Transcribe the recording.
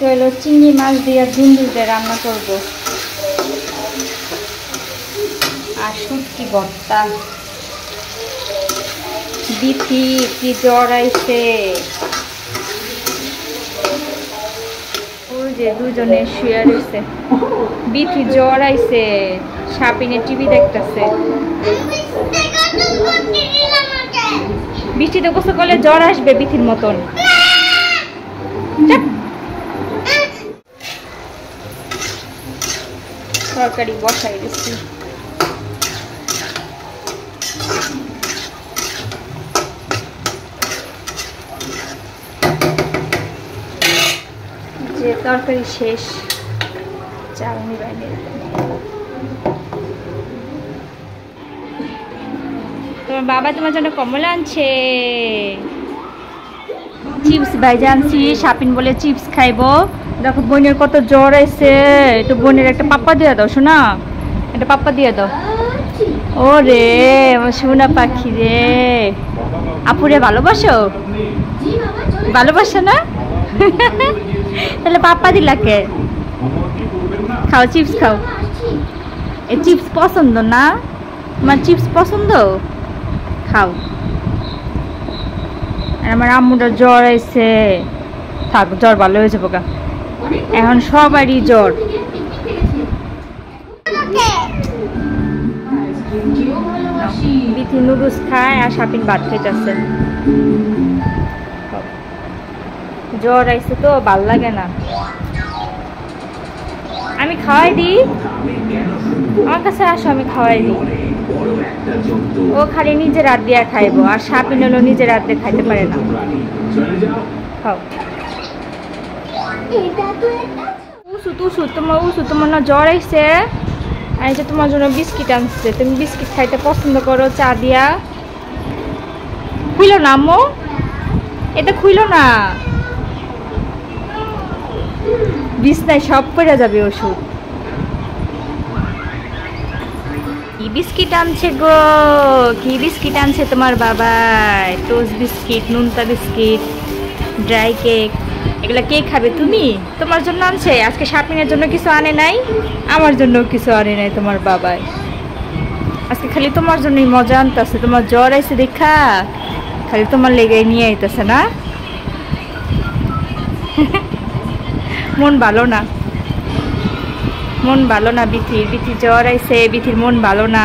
তো হলো চিংড়ি মাছ দিয়ে দুন্দুল দিয়ে রান্না করবো আর শুটকি ভর্তা। বিথি কি জ্বর আইছে, ওই যে দুজনে শুয়ে রয়েছে। বিথি জ্বর আইছে, সাপিনে টিভি দেখতেছে। বৃষ্টিতে গোসল করলে জ্বর আসবে বিথির মতন। তরকারি বসাই দিচ্ছি। যে তরকারি শেষ, চাল নিবাই নিয়ে তোমার বাবা তোমার জন্য কমলা আনছে। চিপস ভাইজা আনছি, সাপিন বলে চিপস খাইবো। দেখো বোনের কত জ্বর আছে, একটু বোনের একটা পাপ্পা দিয়ে দাও শোনা, একটা পাপ্পা দিয়ে দাও। ও রে আমার সোনা পাখি রে, আপুরে ভালোবাসো? ভালোবাসো না? তাহলে পাপ্পা দিলাকে খাও, চিপস খাও। এই চিপস পছন্দ না তোমার? চিপস পছন্দ, খাও। আর আমার আম্মুটার জ্বর আইছে, থাক জ্বর ভালো হয়ে যাবো গা, এখন সবারই জ্বর। বিথি নুডলস খায় আর সাপিন ভাত খাইতেছে। জ্বর আইছে তো ভাল লাগে না। আমি খাওয়াই দিই, আমার কাছে আসো আমি খাওয়াই দিই। ও খালি নিজে রাত দিয়ে খাইবো, আর সাপিন হলো নিজে রাত দিয়ে খাইতে পারে না। খাও। তোমার না জ্বর আইছে, আর যে তোমার জন্য বিস্কিট আনছে। তুমি বিস্কিট খাইতে পছন্দ করো চা দিয়া। খুইলো না আম্মু, এটা খুইলো না, বিছনায় সব পড়ে যাবে ওষুধ। কি বিস্কিট আনছে গো, কি বিস্কিট আনছে তোমার বাবা? টোস্ট বিস্কিট, নুনতা বিস্কিট, ড্রাই কেক। এগুলা কে খাবে তুমি? তোমার জন্য আনছে। আজকে সাপিনের জন্য কিছু আনে নাই, আমার জন্য কিছু আনে নাই তোমার বাবাই। আজকে খালি তোমার জন্যই মজা আনতেছে। তোমার জ্বর আইছে দেখা খালি তোমার লেগে নিয়ে আইতেছে না? মন ভালো না, মন ভালো না বিথির। বিথি জ্বর আইছে, বিথির মন ভালো না।